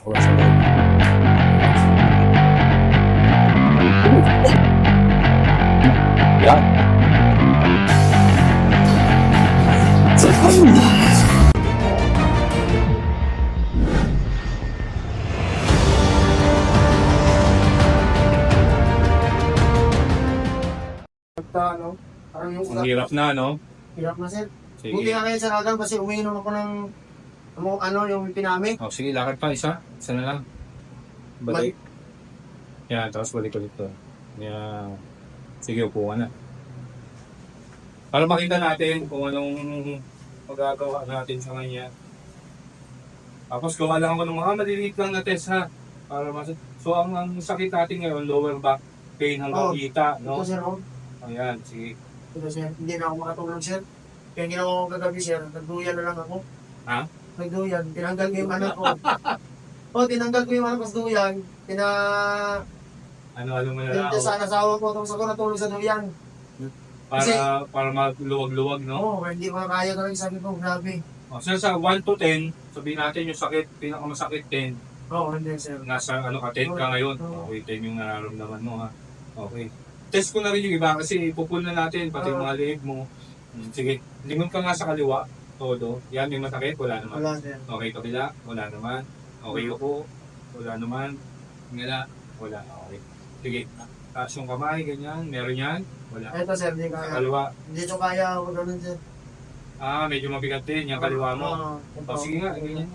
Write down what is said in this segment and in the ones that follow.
Pasok lang sa loob. Yan. Pagka parang yung Ang hirap na, no? hirap na sir. Sige. Buti nga kayo sa Ragang kasi umiinom ako ng yung pinami. Oh, sige, lakad pa isa. Isa na lang. Balik. Yan, tapos balik ulit to. Yan. Sige, upo ka na. Para makita natin kung anong magagawa natin sa kanya. Tapos gawa lang ako ng mga maliliit lang na test ha. Para so ang sakit natin ngayon, lower back pain hanggang kita, no? Ito sir, Ayan, sige. Ito sir, hindi na ako makatulog sir. Kaya ginawa ko kagabi sir, nagduyan na lang ako. Ha? Nagduyan, tinanggal ko yung anak ko. Tinanggal ko yung anak ko sa duyan. Ano mo na lang. Pinita sa asawa ko, tapos ako natulog sa duyan. Para magluwag-luwag, no? Hindi ko na kaya talaga, sabi ko, grabe. So sa 1 to 10, sabihin natin yung sakit, pinakamasakit 10, Hindi sir. nasa 10 ka ngayon. Okay, 10 yung nararamdaman mo ha. Okay. Test ko na rin yung iba kasi ipupul na natin, pati yung mga leeg mo. Sige, lingon ka nga sa kaliwa, todo. Yan, may masakit, wala naman. Wala sir. Okay, kabila, wala naman. Okay, upo, wala naman. Ngala, wala. Okay. Sige, taas yung kamay, ganyan, meron yan, wala. Ito sir, hindi Sa kaya. kaliwa, Hindi ko kaya ako ganun sir. medyo mabigat din, yung kaliwa mo. O sige nga, ganyan.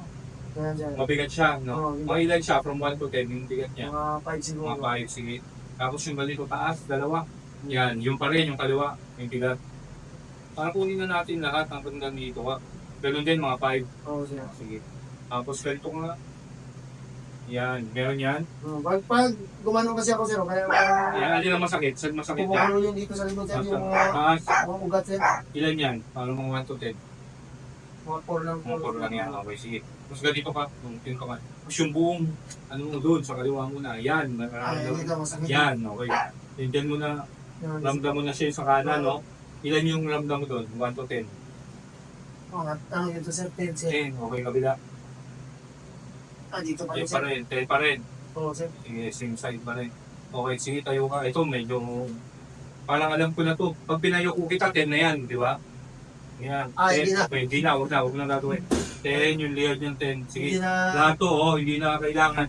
Ganyan sir. Mabigat siya, no? Oo, Mga ilan siya, from 1 to 10, yung bigat niya. Mga 5 siguro. Mga 5, sige. Tapos yung balik ko taas, dalawa. Yan, yung pa rin, yung kaliwa, yung bigat. Para kunin na natin lahat hanggang dito ka. Ganun din, mga 5. Oo sir. Sige. Tapos ganito nga. Yan, meron yan. Pag gumanon kasi ako sir, kaya Yan, alin ang masakit? Saan masakit yan? pumukano yun dito sa likod sir, yung Taas. mga ugat sir. Ilan yan? Para mga 1 to 10. Mga 4 lang. Mga 4 lang yan. Okay, sige. Tapos ganito ka, tungtin ka man. Tapos yung buong, ano mo doon, sa kaliwa mo na. Yan, Dito masakit. yan, okay. Tindihan mo na, ramdam mo na siya sa kanan, no? Ilan yung ramdam mo doon? 1 to 10? Ano yun to sir, 10 sir. 10, okay, kabila. Dito pa 10 rin pa sir. rin, 10 pa rin. Oo sir. Sige, same side pa rin. Okay, sige, tayo ka. Ito, medyo, parang alam ko na to. Pag pinayuko kita, 10 na yan, di ba? Yan, 10. Hindi na. Okay, hindi na, huwag na gagawin. 10, yung layered yung 10. Sige, Hindi na. lahat to, hindi na kailangan.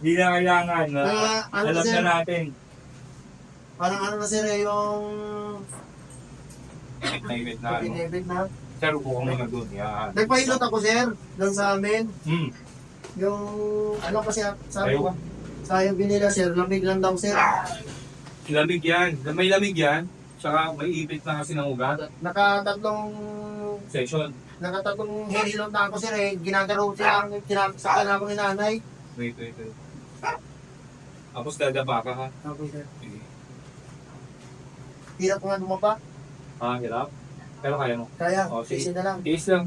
Hindi na kailangan. Alam sir? na natin. Parang ano na sir yung Naibit na, ano. pinibig na. Sir, upo ka muna doon. Yan. Nagpailot ako sir, doon sa amin. Yung ano kasi sabi Ayaw ko, ka. sayang binila sir, lamig lang daw sir. Lamig yan. May lamig yan. Saka may ibit na kasi ng ugat. Nakatatlong Session. hilot na ako sir ginagaro siya ang kinakasaktan ako ni nanay. Wait. Tapos dadaba ka ha. Okay sir. Sige. Hirap ko nga lumapa. Hirap. Pero kaya mo. Kaya, Oh, sige. tiisin na lang. Tiis lang.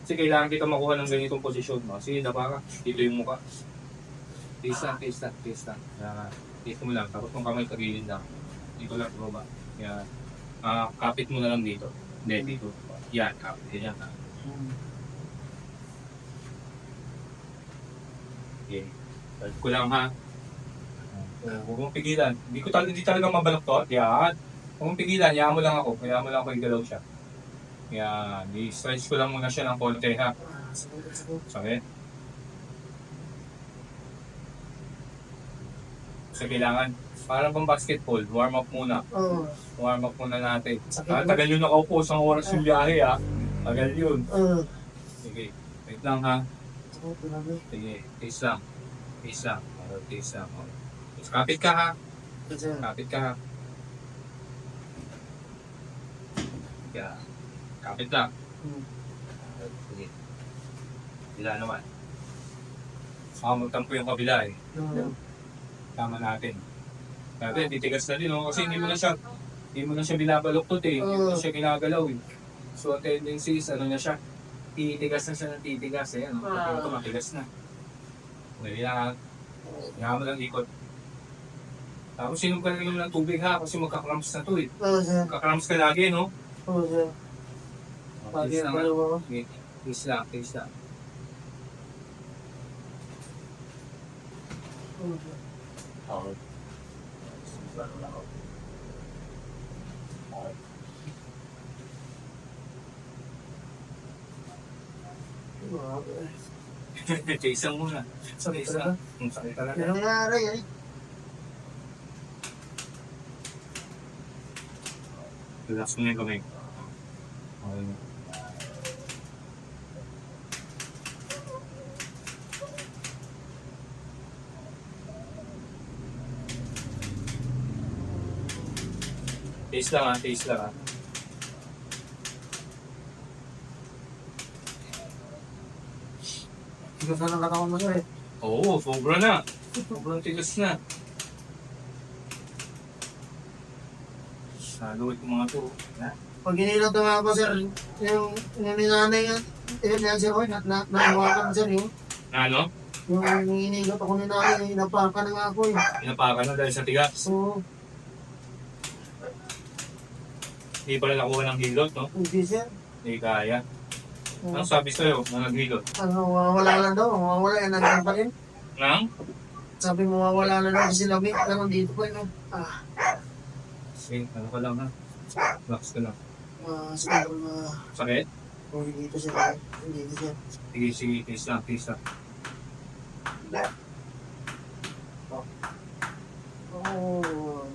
Kasi kailangan kita makuha ng ganitong posisyon. Sige, daba ka. Dito yung mukha. Tiis lang. Yan. Tiis mo lang. Tapos kung kamay tagilin lang. Dito lang, baba. Yan. Kapit mo na lang dito. Hindi, dito. Yan, kapit. Yan. Okay. Start ko lang ha. Huwag mong pigilan. Hindi talaga mabaloktot. Yan. Huwag mong pigilan. Hayaan mo lang ako. Hayaan mo lang ako igalaw siya. Yan. I-stretch ko lang muna siya ng konti ha. Sakit. So kailangan, para pang basketball, warm up muna. Oo. Warm up muna natin. Sakit. Tagal yun nakaupo sa oras yung biyahe ha. Tagal yun. Sige. Wait lang ha. Sige. Taste lang. Taste lang. Tapos kapit ka ha. Kapit ka ha. Yeah. Kapit lang. Sige. Bila naman. Magtampo yung kabila eh. Tama natin. Dati, titigas na din, no? Kasi hindi mo na siya binabaluktot eh. Hindi mo na siya ginagalaw eh. So, tendency is, ano na siya, titigas na siya ng titigas eh. Ano? Pag ito, matigas na. Kailangan mo lang ikot. Tapos, sinom ka rin ng tubig ha, kasi magkakrams na to eh. Oo sir. Magkakrams ka lagi, no? Oo sir. Taste lang. Taste lang. Okay. Isang muna. Sakit Isa. talaga. Ang sakit talaga. Yan ang nangyari eh. Relax mo na yung kamay. Okay. Taste lang ha, taste lang ha. Tigas na ng katawan mo sir eh. Oo, sobra na. Sobrang tigas na. Saluwit ko mga to. Pag inilang tama ko sir, yung ninanay yan, yan sir, nahawakan sir yung Ano? yung inigot ako ni nanay, napaka na nga ako eh. Pinapakan na dahil sa tigas. So, Hindi pala nakuha ng hilot, no? hindi sir. Hindi kaya. Ano sabi sa'yo na naghilot? Ano, mawawala lang daw, mawawala, yan nandiyan pa rin. Nang? Sabi mo, mawawala na daw si Labi, pero dito pa yun. Sige, ano ka lang ha? Relax ka lang. Siguro Sakit? kung dito sir, dito sir. Sige, sige, taste lang, taste lang. Oh.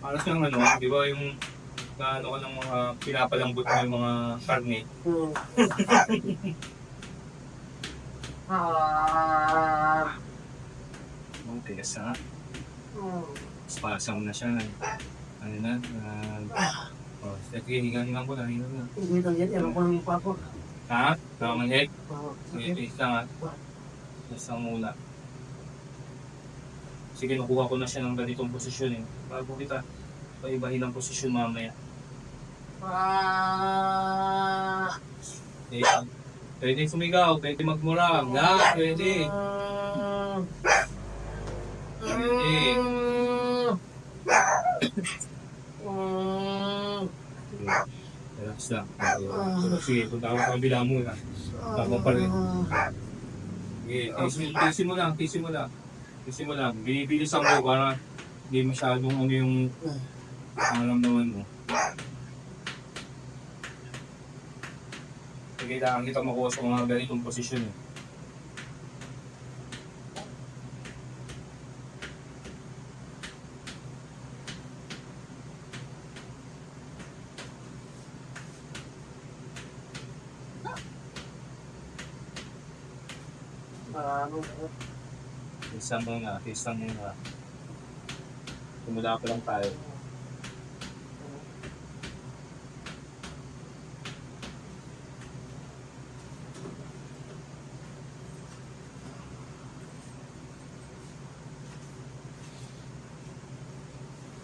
Alas ng ano, di ba yung ano ka ng mga pinapalambot mo yung mga karne? Oh, tigas na nga. Spasm na siya. Ano na? Oh, sige, hinga-hinga ko na, hinga na. Hindi lang yan, ewan ko lang yung papo. Ha? Nakamanhig? Sige, Okay. taste lang ha. Taste lang muna. Sige, nakuha ko na siya ng ganitong posisyon eh. Bago kita, paibahin ang posisyon mamaya. Eh, pwede sumigaw, pwede magmurang. Lahat, pwede. Relax lang. Sige, punta ako sa kabila muna. Tama pa rin. Sige, tisin mo lang, tisin mo lang. Tisin mo lang. Binibilisan mo para hindi masyadong ano yung naman mo. Sige, kailangan kita makuha sa mga ganitong posisyon eh. Tisang muna, tisang muna. Simula pa lang tayo.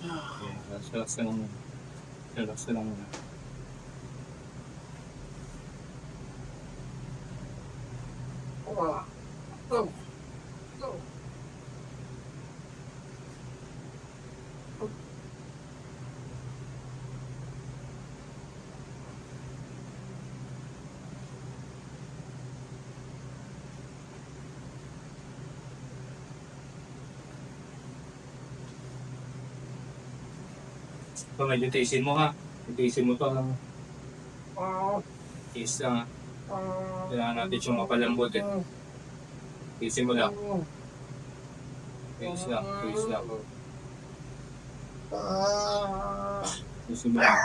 Okay, relax ka lang muna. Relax ka lang muna. So, medyo tiisin mo ha. Tiisin mo to ha. Tiis lang ha. Kailangan natin siyang mapalambot eh. Tiisin mo lang. Tiis lang, tiis lang. Tiisin mo lang.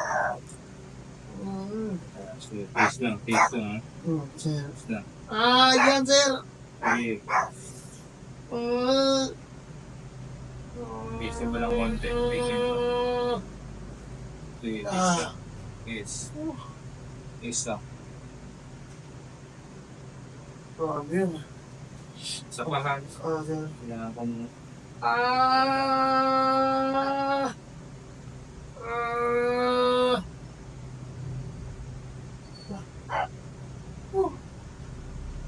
Sige, tiis lang ha. Tiis lang. Yan sir. Sige, tiisin mo lang konti. Tiisin mo. Sige, tiis lang. Tiis. Tiis lang. Yun. Sa pakan. Sir. Kailangan kong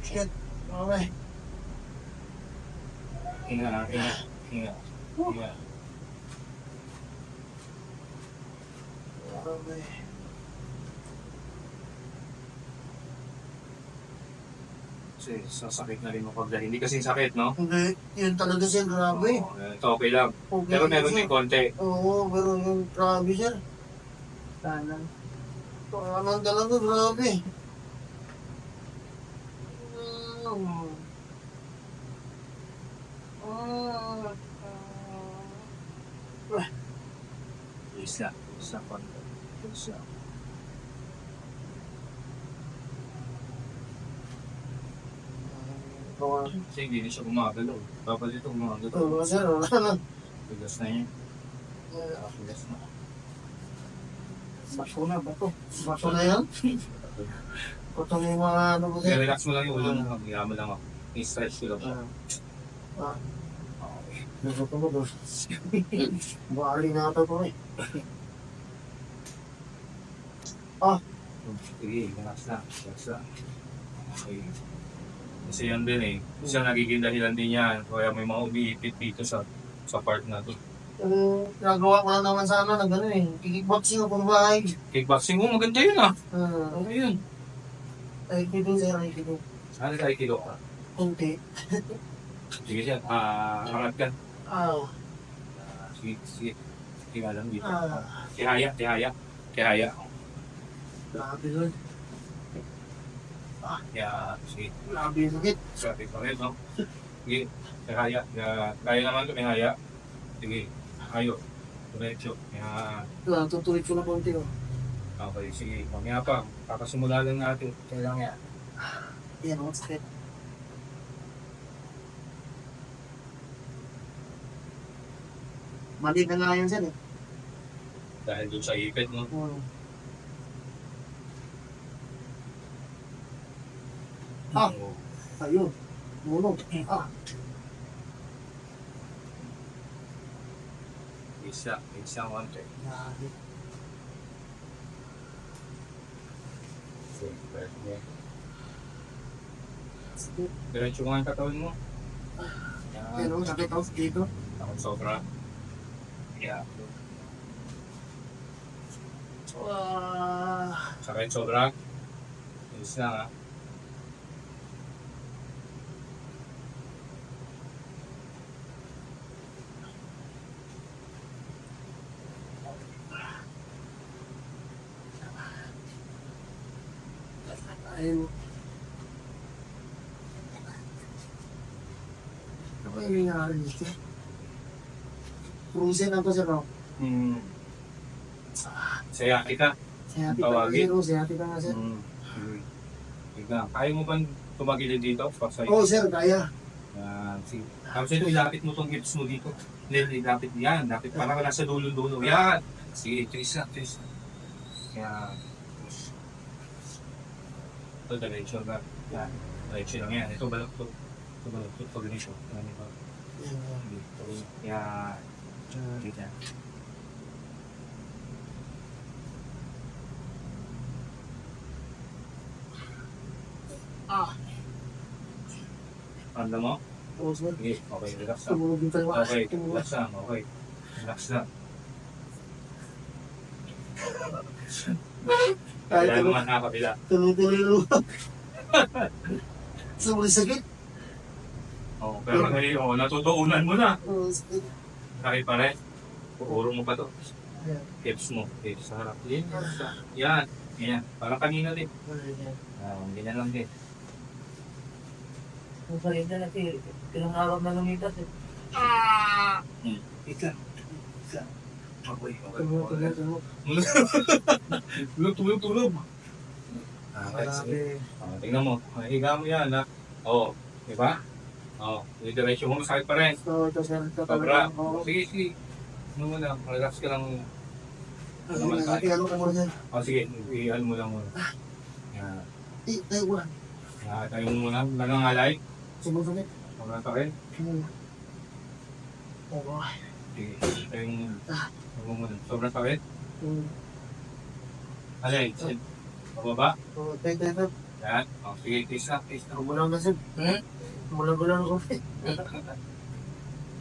Shit. Okay. hinga. Okay. Kasi sasakit na rin mo pag hindi kasi sakit, no? Hindi, yun talaga sir, grabe. Oo, ito okay lang. Okay, Pero meron sir. din konti. Oo, pero yung grabe sir. Sana. Parang talaga, grabe. Mm. Ah. Isa. Isa konti. Isa. Kasi hindi na siya gumagalaw. Dapat ito gumagalaw. Oo, sir, wala na. Bigas na yun. Bigas na. Bato na, bato. Bato na yan? Bato na yung mga ano ko sir. Relax mo lang yung ulo mo. Higa mo lang ako. I-stretch ko lang siya. Ah, Okay. nagutom mo doon. Bali na ito po eh. Sige, relax na. Relax na. Okay. Kasi yan din eh. Kasi ang nagiging dahilan din yan. Kaya may mga umiipit dito sa part na to. Yung nagawa ko lang naman sana na gano'n eh. Kickboxing ako bahay. Kickboxing mo, maganda yun ah. Okay yun. Ay, kidding sir, ay kidding. Ano tayo kilo ka? Kunti. Sige siya, angat ka. Ah, Sige, sige. Tingnan lang dito. ah. Tihaya, tihaya. Tihaya. Grabe yun. Yeah, sige. Grabe yung sakit. Sabi ko rin, no? Sige, tihaya. Kaya naman ito, tihaya. Sige, ayo. Diretso. Yan. Tutuloy ko na konti oh. Okay, sige. Mamaya pa. Kakasimula lang natin. Kailangan yan. Yan, ang sakit. Mali na nga yan sir eh. Dahil doon sa ipit, no? Ah. Oo. Ayun. Munog. Ah. Isa konti. Grabe. Sakit. Diretso nga yung katawan mo. Yan ang sakit ako dito. Ako sobra. Yeah. Sakit sobra. Ayos lang ah. Ayun. Ano yung nangyari dito? Cruisin lang to sir no? Sayaki ka. Sayati ka nga Tawagin. sir, oh, sayati ka nga sir. Ika, kaya mo ba tumagilid dito? Pasay. Oo sir, kaya. Sige. Tapos ito, ilapit mo tong hips mo dito. Hindi, ilapit yan. Lapit parang nasa dulo-dulo. Yan. Sige, twist na, twist na. Yan. Ito, diretso na. Yan. Diretso lang yan. Ito, balok to. Ito, balok to. Ito, diretso. Yan, ito. Yan. Yan. Ah. Anda mo? Oo sir. Sige, okay, relax lang. Tumunog yung tayo. Okay, relax lang, okay. Relax lang. Kahit Kaya ano, naman nakakabila. tuloy-tuloy lang. Sobrang sakit. Oo, pero ngayon, natutuunan mo na. Oo, sakit. Sakit pa rin. Puurong mo pa to. Ayan. Hips mo. Hips sa harap. Yan. Yan. Yan. Parang kanina din. Ayan. Ganyan lang din. Ang sakit na natin. Ilang araw na lumitas eh. Ika. Okay. Tulog. Tulog. Okay, sige. Grabe. Tingnan mo. Higa mo yan, ha? Oo. Diba? Oo. Diretso mo, sakit pa rin. So, ito sir. Ito Sobra. talaga. Oo. Sige, sige. Ano mo lang, relax ka lang. Ano ka muna sir? Sige, i-ano mo lang muna. Yan. Tayo ko lang. Yan, tayo mo muna. Nangangalay. Sumusakit. Sobrang sakit. Oo. Sige, tayo mo muna. Tayo mo muna. Sobrang sakit. Alay, pababa. Oo, tayo. Yan. Sige, taste na, taste na. Kumulang na sir. Kumulang ako.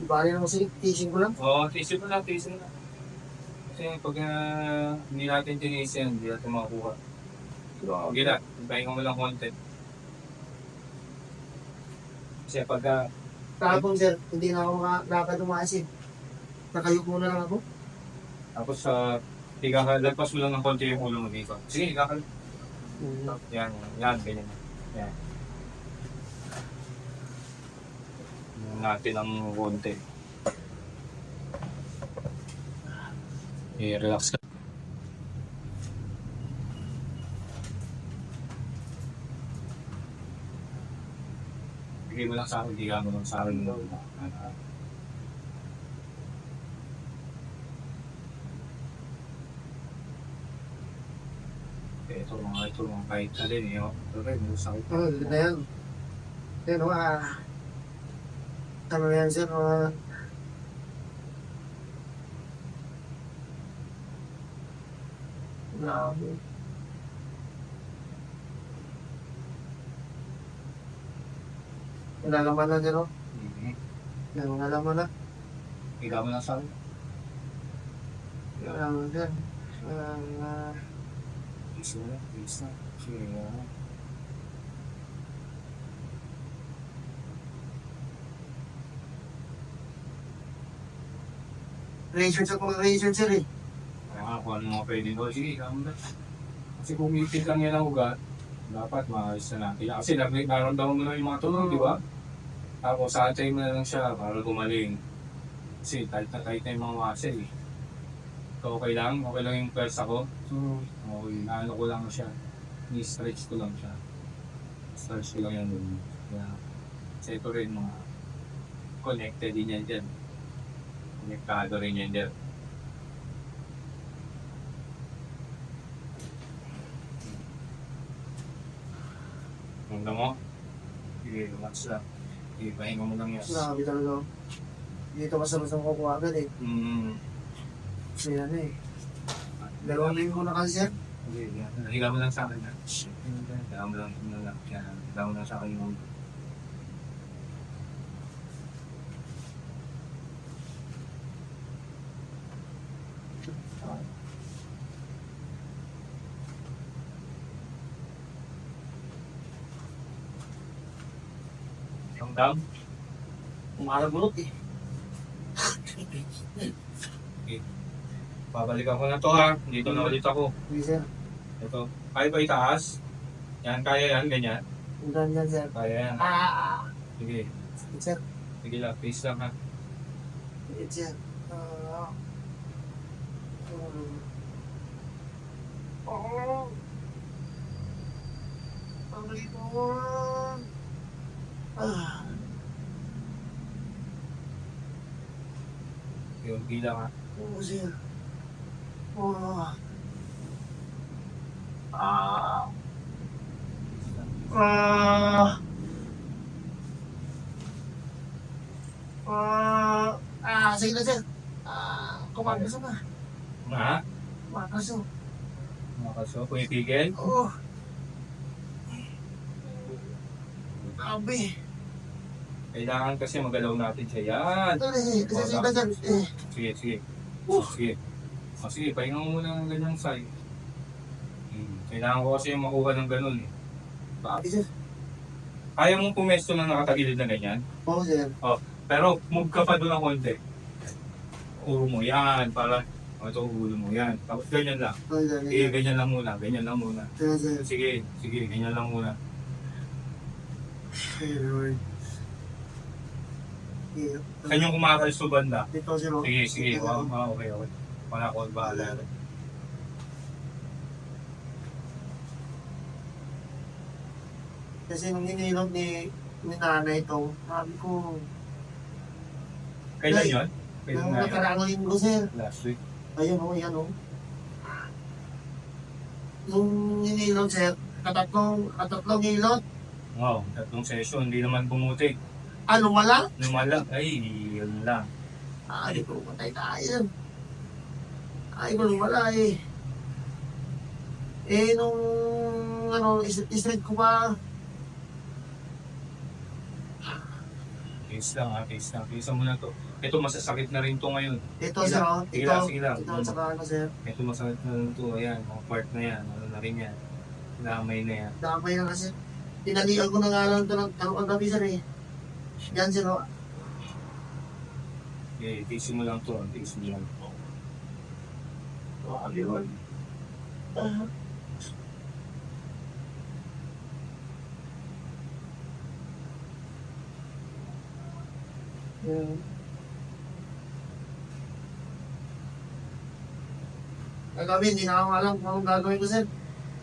Bali naman sir. Teaching ko lang. Oo, taste mo lang, taste mo lang. Kasi pag hindi natin tinis yan, hindi natin makakuha. Sige na, pahinga mo lang konti. Kasi pagka, Tapos sir, hindi na ako makalakad umasin. Nakayuko na lang ako. tapos sa, lagpas mo lang ng konti yung ulo mo dito. Sige, yan, yan, ganyan. Yan. Yan natin ang konti. I-relax ka. Bigay mo lang sa akin, bigay mo lang sa akin. Ito mga kahit alin eh. Ito rin, yung sakit. Ganda yan. Yan ano yan sir, grabe. Nalalaman na dyan, no? Nalalaman na. Bigay mo lang sa akin. Nalalaman dyan. Please na, please na. Sige na. Research ako ng research, sir, eh. Kaya nga, kung ano mga pwede ko, sige, kamo na. Kasi kung ipit lang yan ang ugat, dapat maayos na natin. Kasi naramdaman mo na yung mga tunog, di ba? Tapos satay mo na lang siya para gumaling. Kasi tight na yung mga muscle eh. So okay lang yung pwersa ko. Okay, naano ko lang siya. Ni-stretch ko lang siya. Stretch ko lang yan dun. Kaya, kasi ito rin mga connected din yan dyan. Konektado rin yan dyan. Ganda mo? Sige, relax lang. Sige, pahinga mo lang yan. Grabe talaga. Dito masarap ko agad, eh. Kasi ano, eh. 2 linggo na kasi, sir. Sige, higa mo lang sa akin. Higa mo lang sa akin yung yung dam. Umalagulot, eh. Babalikan ko na to ha. Dito na ulit ako. Sige, sir. Ito. Kaya ba itaas? Yan, kaya yan, ganyan. Hanggang dyan, sir. Kaya yan. Sige. Sige, sir. Sige lang, peace lang ha. Sige, sir. Ang lipon. Yung bilang ha. Oo, sir. Sige na, sir. Kumakaso na. Ha? Kumakaso. Mga kaso, pumipigil. Oo. Grabe. Kailangan kasi magalaw natin siya. Yan. Sige na, sir. Sige, sige. Sige. O sige, pahinga mo muna ng ganyang side. Kailangan ko kasi makuha ng ganun eh. Sir. Kaya mong pumesto na nakatagilid na ganyan. Oo, sir. Pero move ka pa doon ng konti. Ulo mo yan, para ito ulo mo yan. Tapos ganyan lang. Sige, ganyan lang muna, ganyan lang muna. Sige, sige, ganyan lang muna. Saan yung kumakalis sa banda? Dito, sir. Sige, sige, wow, okay. Wala ko, bahala. Kasi nung ininom ni nanay ito, sabi ko, Kailan yun? Kailan nung nga yun? nakaraang linggo, sir. Last week. Ayun o, yan o. Nung ininom, sir, katatlong ilot. Wow, 3 session, hindi naman bumuti. Ano, wala? Lumala, ay, yun lang. Ay, ko, patay tayo. Ay, wala eh. Eh, nung, straight ko pa, Case lang ha, case lang. Case mo na to. Ito masasakit na rin to ngayon. ito, Sige sir, lang, o. sige lang, sige lang. Ito, at saka ano, sir. Ito masakit na rin to. Ayan, mga part na yan. Ano na rin yan. Damay na yan. Damay na kasi. Tinalian ko na nga lang ito ng gabi, sir eh. Yan sir, oh. Okay, tiisin mo lang to. Tiisin mo lang. Yun. Yan. Kagabi, hindi na ako alam kung anong gagawin ko, sir.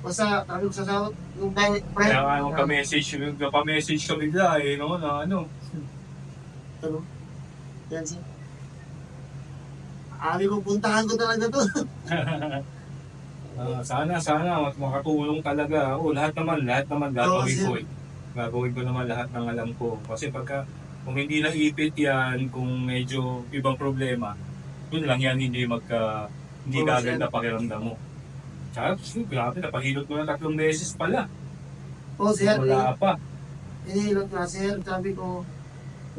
Basta, sabi ko sa sahod, yung friend. Kaya nga nung ka-message ka bigla eh, no, na ano. Ano? Yan, sir. Abi ko, puntahan ko talaga to. Sana makatulong talaga. Oo, lahat naman gagawin sir. ko eh. Gagawin ko naman lahat ng alam ko. Kasi kung hindi naipit yan, kung medyo ibang problema, yun lang yan, hindi Oo, gaganda sir. pakiramdam mo. Tsaka, grabe, napahilot ko na 3 beses pala. Oo, sir. Wala pa. Hinihilot nga, sir. Sabi ko,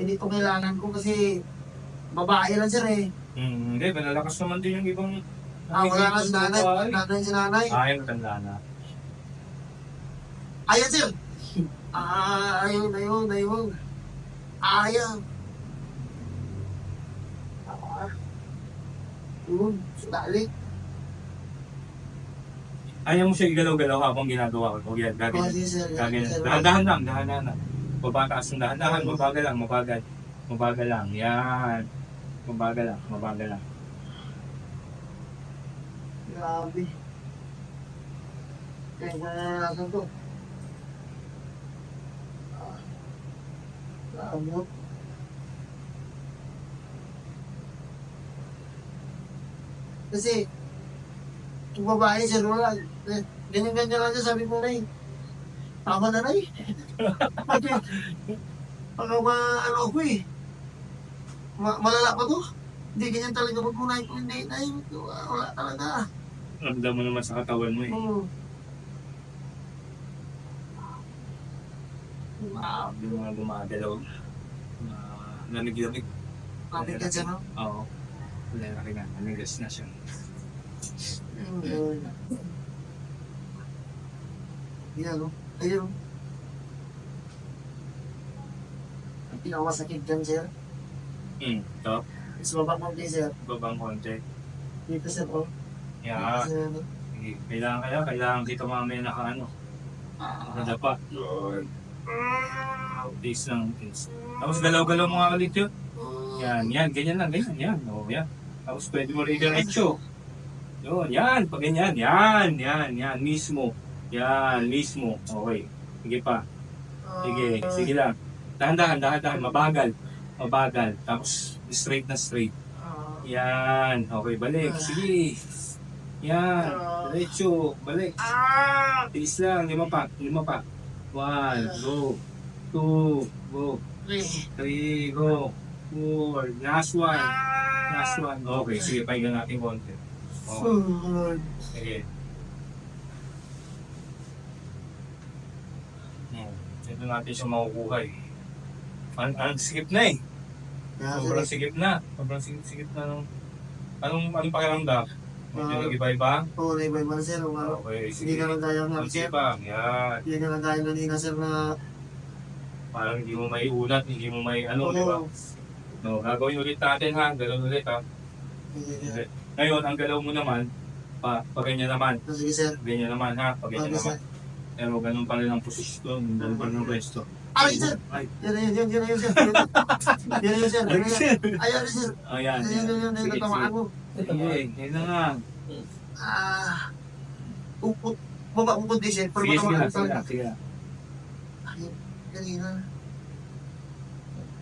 hindi to kailangan ko kasi babae lang, sir eh. Hindi, malalakas naman din yung ibang... Wala ka si nanay. Nanay si nanay. Ayun, tanda na. Ayan, sir. Ayun. Ayaw. Yun, dali. Ayaw mo siya igalaw-galaw habang ginagawa ko. O yan, Oo, gagawin. sige, sir. Ganyan. Sir, Dahan-dahan lang. Babataas ng dahan-dahan, mabagal lang. Mabagal lang. Yan. Mabagal lang. Grabe. Kaya natin to. Grabe. Kasi, yung babae siya, wala. Ganyan-ganyan lang siya, sabi ko na eh. Tama na na eh. Baka ano ako eh. Malala pa to. Hindi ganyan talaga pag kunay ko. Hindi, wala talaga. Ramdam mo naman sa katawan mo eh. Oo. Yung mga gumagalaw. Lamig-lamig. Kapit ka siya, no? Oo. Lalaki na. Namigas na siya. Ayun. Yan, no? Ayun. Ang pinakamasakit dyan, sir. Top. Is baba mo, please, sir. Babang konti. Dito, sir, oh. Yeah. Sir, ano? Sige. Kailangan dito mamaya nakadapa. Please lang, please. Tapos galaw-galaw mo nga ulit yun. Yan, ganyan lang, yan. O, yan. Tapos pwede mo rin diretso. Yun, yan, pag ganyan, yan, mismo. Yan, mismo. Okay, sige pa. Sige lang. Dahan-dahan, mabagal. Tapos straight na straight. Yan, okay, balik, sige. Yan, diretso, balik. Tiis lang, 5 pa. 1, go. 2, go. 3, go. 4, last one. Okay, sige, pahinga natin konti. Okay, sige. Ito natin siya makukuha eh. Ang sigip na eh. Sobrang sigip na. Sigip na nung... Anong pakiramdam? Medyo nag-iba-iba? Oo, iba-iba na, sir. Okay, Hindi sige. ka lang kaya nga, Ang sir. sipang, yan. Hindi ka lang kaya kanina, sir, na... Parang hindi mo may unat, hindi mo may ano, di ba? No, gagawin ulit natin ha. Galaw ulit ha. Ngayon, ang galaw mo naman, pa ganyan naman. Sige, sir. Ganyan naman ha, pa ganyan Okay, naman. sir. Pero ganun pa rin ang posisyon, ganun pa rin ang pwesto. Ay, sir! Ay, Yan na yun, sir. Yan na yun, sir. Ayan, sir. ayan. Yan, Sige, natamaan mo. Sige, yun na nga. Baba mo kundi, sir. Pero Sige, sige matamaan na, sige na, talaga. sige na. Ayun, kanina.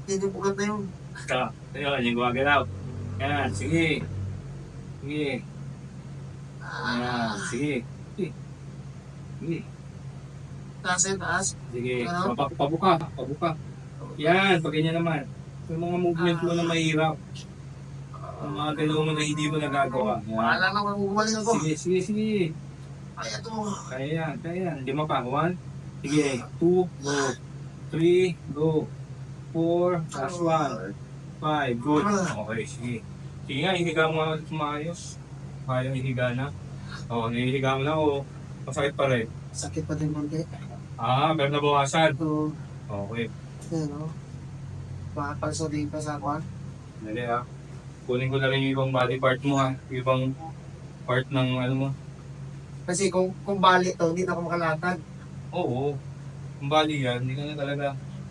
Hindi po ganda yun. Ayun, yung gumagalaw. Yan, sige. Sige. Ayan, sige. Sige. Taas, sir, taas. Sige. Ano? Pabuka. Yan, pag ganyan naman. Yung mga movement mo na mahirap. Ang mga galaw mo na hindi mo nagagawa. Yan. Wala na, magugumaling ako. Sige. Ay, ito. Kaya yan. 5 pa. 1. Sige. 2, go. 3, go. 4, last 1. 5, good. Okay, sige. Sige nga, ihiga mo nga ulit maayos. Kaya ihiga na. Oo, nahihiga mo na o masakit pa rin. Sakit pa din konti. Pero nabawasan. Ito. Okay. Yan, o. Makapalsodin pa sa kwan. Dali ha. Kunin ko na rin yung ibang body part mo ha. Ibang part ng ano mo. Kasi kung bali to, hindi na ako makalatag. Oo. Kung bali yan, hindi ka na talaga.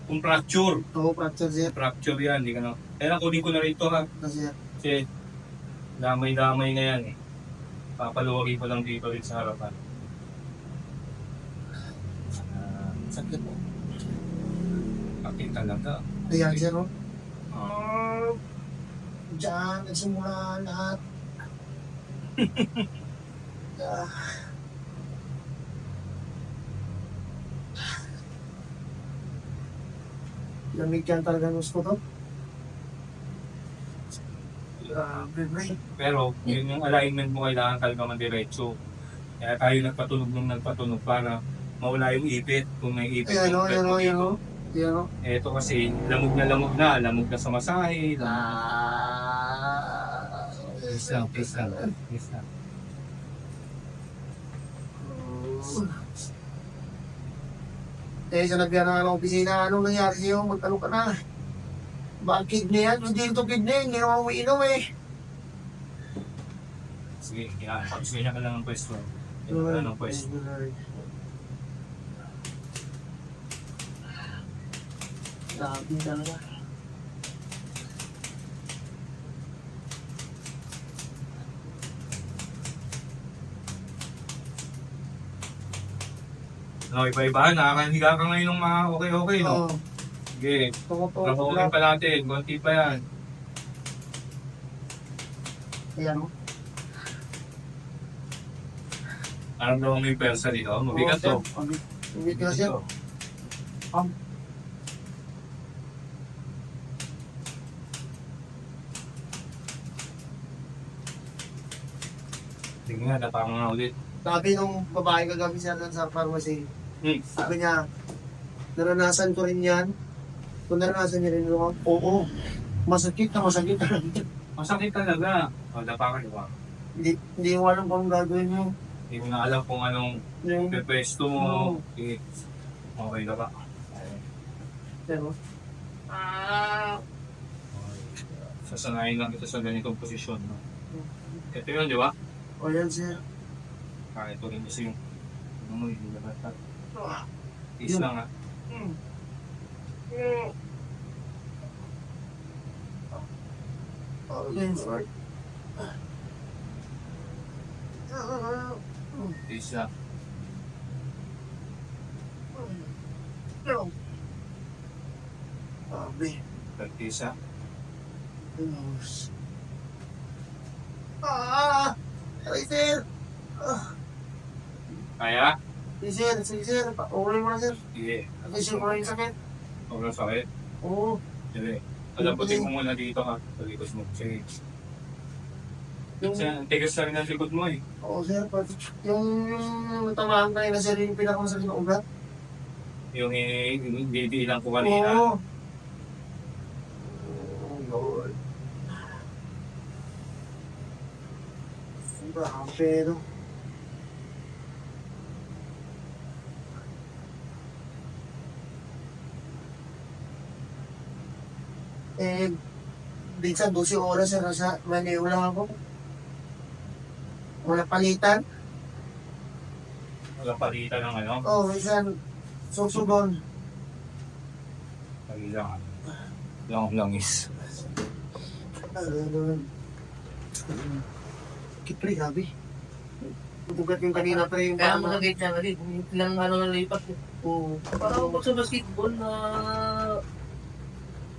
Kung fracture. Oo, fracture sir. Fracture yan, hindi ka na. Kaya kunin ko na rin ito ha. Kasi Kasi damay-damay na yan eh. Papaluwagin ko lang dito rin sa harapan. sakit po. Sakit talaga. Ayan sir, no? Diyan, nagsimula lahat. Ah. Lamig yan talaga ng gusto to. Grabe, bray. Pero yun yung alignment mo kailangan talaga mandiretso. Kaya tayo nagpatunog para mawala yung ipit. Kung may ipit Ayan o, yung ayan o, ayan o. dito. Ayan o. Eto kasi lamog na sa masahe. Please lang. Sa nagbiyan na ng opisina, anong nangyari sa'yo? Magtanong ka na. Baka kidney yan? Hindi ito kidney, hindi naman umiinom eh. Sige, yan. Tapos ganyan ka lang ng pwesto. Ganyan ka lang ng pwesto. Grabe talaga. No, iba-iba. Nakakahiga ka ngayon ng mga okay, no? Oo. Sige. Tumutok Trabahuin lang. pa natin. Konti pa yan. Ayan o. Naramdaman mo yung persa dito. Mabigat to. Mabigat siya. Sige nga, natama nga ulit. Sabi nung babae kagabi siya doon sa pharmacy, Hmm. sabi niya, naranasan ko rin yan. Kung naranasan niya rin ako, oo. Masakit na masakit. Masakit talaga. O, dapa ka, di ba? Hindi mo alam kung gagawin mo. Hindi mo na alam kung anong Yung, pwesto mo. Oo. Okay. Okay na ba? pero, Sasanayin lang kita sa ganitong posisyon. No? Ito yun, di ba? o yan siya. Ito rin kasi yung ano mo, yung lahat. Is Yun. lang ha. Okay, sorry. Is lang. Sabi. Practice ha. Aray, sir. Kaya? Sige, sir. Uulit mo na, sir. Sige. Ayusin mo na yung sakit. Huwag na sakit. Oo. Sige. Palaputin mo muna dito ha. Sa likod mo. Sige. Kasi ang tigas na rin ang likod mo eh. Oo, sir. Yung tamaan tayo na, sir, yung pinakamasakit na ugat. Yung hindi lang ko kanina. Oo. Oh, Lord. Grabe, no? Minsan 12 oras na nasa Maneo lang ako. Wala palitan. Walang palitan ng ano. Minsan susugon. Lagi lang. Langis. Kipre, sabi. Bugat yung kanina pa yung Kaya pama. masakit siya kasi ilang ano na lipat. Oo. Parang pag sa basketball na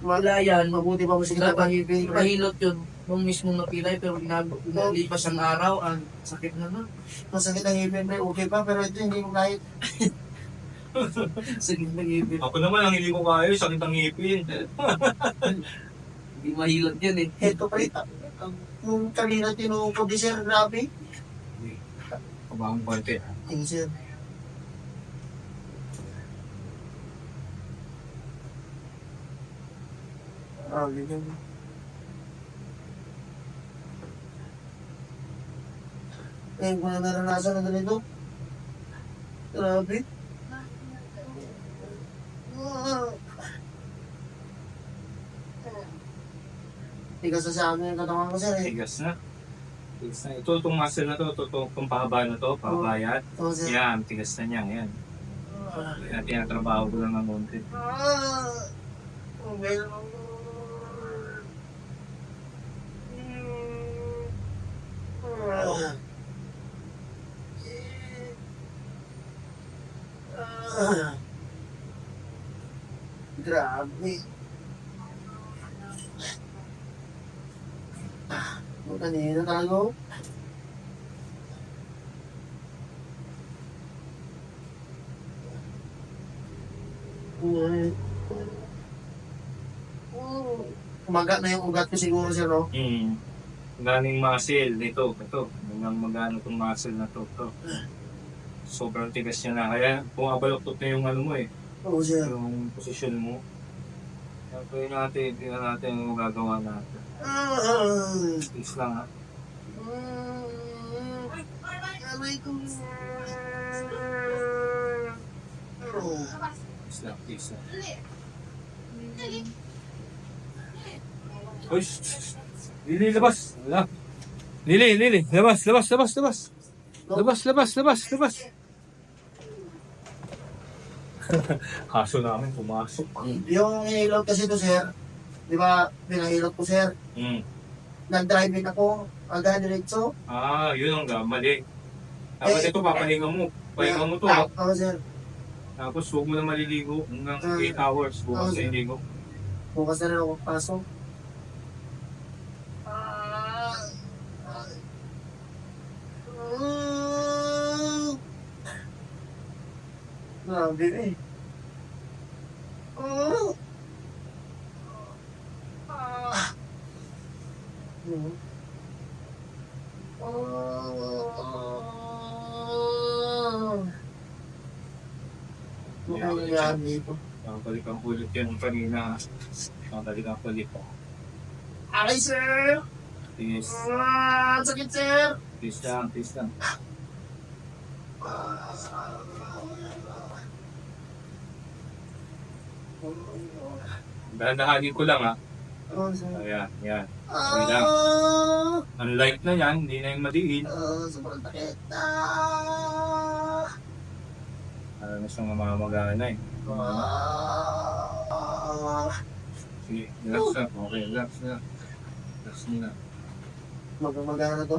wala yan, Mabuti pa masakit na pangipin. ipahilot yun nung mismo napilay pero nalipas ang araw, ang sakit na na. Masakit ang ipin, pre. Okay pa, pero ito hindi ko kahit. Sakit ng ngipin. Ako naman ang hindi ko kaya, sakit ang ngipin. Hindi mahilot yan eh. Ito pa rin. Yung kanina tinunong ko, di sir, grabe. Kabang konti. Yung sir. Grabe yun. Ngayon ko na naranasan na ganito. Grabe. tigas na sa amin yung katawan ko, sir. Eh. Tigas na. Tigas na. Ito, itong muscle na to, itong pahaba na to, pahabayat. Oo, sir. Yan, tigas na niya, yan. Yan, tinatrabaho ko lang ng konti. Okay. Grabe. Kanina talaga ako. Kumaga na yung ugat ko siguro, sir, no? Galing muscle nito, ito. Hanggang magano itong muscle na to. Sobrang tigas niya na. Kaya bumabaloktot na yung ano mo eh. Oo, sir. Yung posisyon mo. Kaya tingnan natin yung magagawa natin. Please lang ha. Aray ko. Please lang, please lang. Uy! Lili, labas! Wala. Lili, labas! Labas! Kaso namin, pumasok. Yung hinilot kasi to, sir. Di ba, pinahilot ko, sir. Nag-drive in ako, agad diretso. Yun ang mali. Tapos ito, papahinga mo. Pahinga mo to. Oo, sir. Tapos huwag mo na maliligo. Hanggang 8 hours, bukas na ligo. Bukas na rin ako pasok. Grabe eh. Mukhang yan dito. Balik ang ulit yan kanina. Balik ang ulit. Ay, sir! Please. Sakit, sir! Please lang. Dahan-dahanin ko lang ha. Oo, sir. Ayan, yan. Okay lang. Unlike na yan, hindi na yung madiin. Sobrang takit. Alam mo siyang mamamagana na eh. Sige, relax na. Okay, relax na. Relax na. Magana to.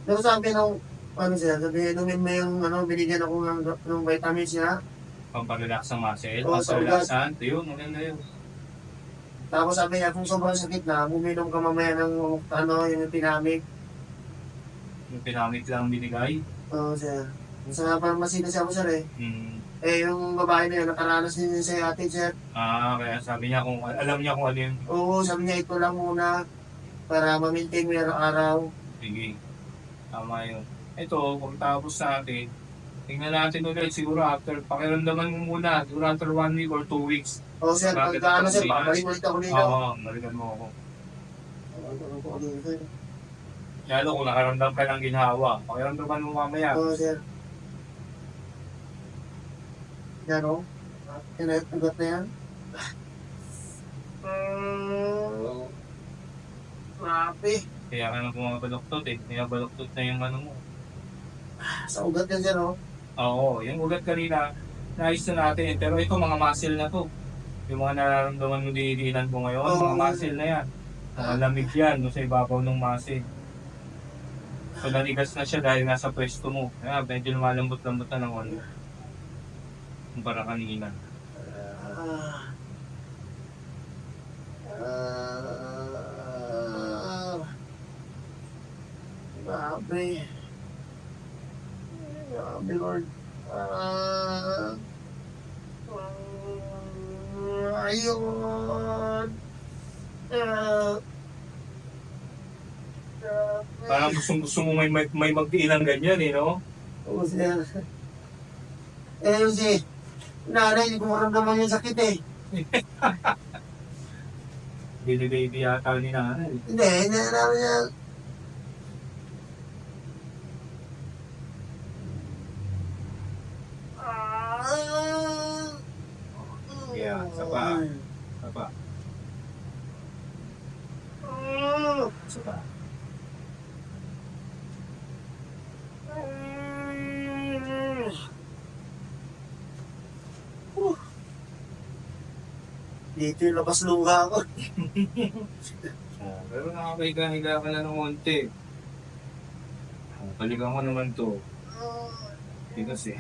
Pero sabi ng, sabi, inumin mo yung, binigyan ako ng vitamins niya. Pamparelax ang muscle. Oo, Pamparelaxan. Yun, maganda yun. Tapos sabi niya, kung sobrang sakit na, buminom ka mamaya ng, yung pinamig. Yung pinamit lang binigay. Oo, sir. Sa pharmacy kasi ako, sir, eh. Eh, yung babae na yun, nakaranas din yun sa ate, sir. Kaya sabi niya alam niya kung ano yun. Oo, sabi niya, ito lang muna para ma-maintain mo yung araw. Sige. Tama yun. Ito, kung tapos natin, tingnan natin ulit siguro pakiramdaman mo muna, siguro after 1 week or 2 weeks. Oo, sir, pagka sir, babalik ulit ako dito. Oo, balikan mo ako. Lalo kung nakaramdam ka ng ginhawa, pakiramdaman mo mamaya. Oo, sir. Yan, o. Yan, ugat na yan. Grabe. Kaya ka nang bumabaloktot eh. Niyabaloktot na yung ano mo. Sa ugat yan, sir, o. Oo, yung ugat kanina, naayos na natin. Pero ito, mga muscle na to. Yung mga nararamdaman mo dinidinan ko ngayon, mga muscle na yan. Mga lamig yan, doon sa ibabaw ng muscle. So, nanigas na siya dahil nasa pwesto mo. Kaya, medyo lumalambot-lambot na ng ano. Kumpara kanina. Grabe. Grabe, Lord. Ayun. Parang gusto mo may magdiilang ganyan eh, no? Oo, sir. Yun si nanay, hindi ko maramdaman yung sakit eh. Baby yata ni nanay. Hindi namin niya. Yeah. Isa pa. Isa pa. Isa pa. Dito yung labas luha ko. Pero nakakahiga-higa ka na ng konti. Balikan ko naman to. Hindi kasi.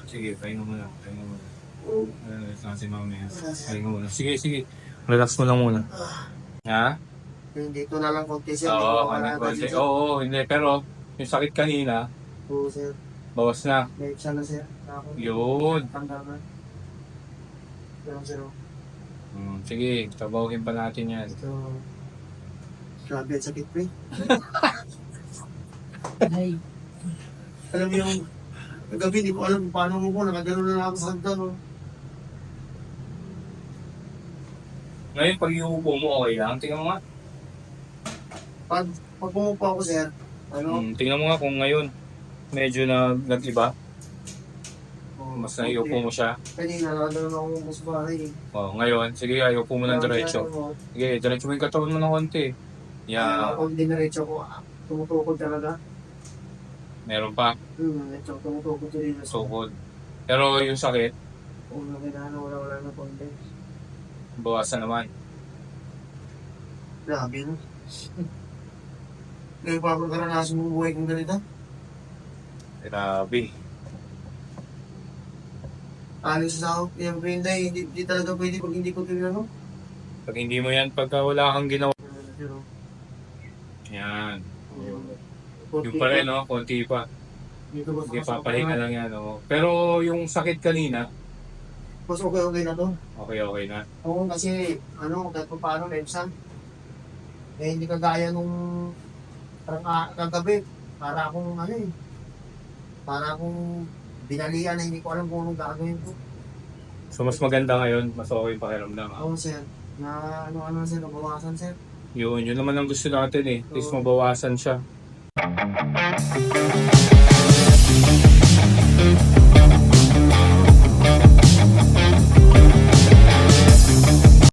Sige, pahinga muna. Pahinga muna. Relax lang si mami. Pahinga muna. Sige, sige. Relax mo lang muna. Ha? Yung dito na lang konti sir. Oo, konti. Oo, hindi. Pero yung sakit kanina, Oo sir. bawas na. May isa na sir. Ako. Yun. Tanggalan. Pero sir. Sige, tabawin pa natin yan. Ito. Grabe ang sakit pre. Ay, Alam mo yung gabi, di ko alam paano mo ko. Nakagano na ako sa hagdan. Oh. Ngayon, pag iuupo mo, okay lang. Tingnan mo nga. Pag pumupo ako sir, ano? Tingnan mo nga kung ngayon medyo na nag-iba. Oh, Mas naiupo mo siya. Kanina, nakagano ako sa bahay. Ngayon, sige, ayupo mo ng diretso. Sige, diretso mo yung katawan mo ng konti. Yeah. Yeah, Pag diniretso ko, tumutukod talaga. meron pa. Ito, tumutukod ko rin. Sukod. Pero yung sakit, Una kinano, wala na konti. bawasan naman. Grabe no. Ngayon pa ako karanasan mong buhay kong ganito. Grabe. Alis na ako, yung Brinday, hindi talaga pwede pag hindi ko tinanong. Pag hindi mo yan, pagka wala kang ginawa. Yan. Yung pa rin, no? Konti pa. Dito ba? Sige, papahinga lang yan, no? Pero yung sakit kanina, Mas okay na to. okay na. Oo, kasi, kahit pa paano, Lepsan. Eh, hindi kagaya nung parang kagabi. Para akong, para akong binalian na hindi ko alam kung anong gagawin ko. So, mas maganda ngayon, mas okay yung pakiramdam. Ha? Oo, sir. Na, sir, nabawasan, sir. Yun naman ang gusto natin eh. At least mabawasan siya.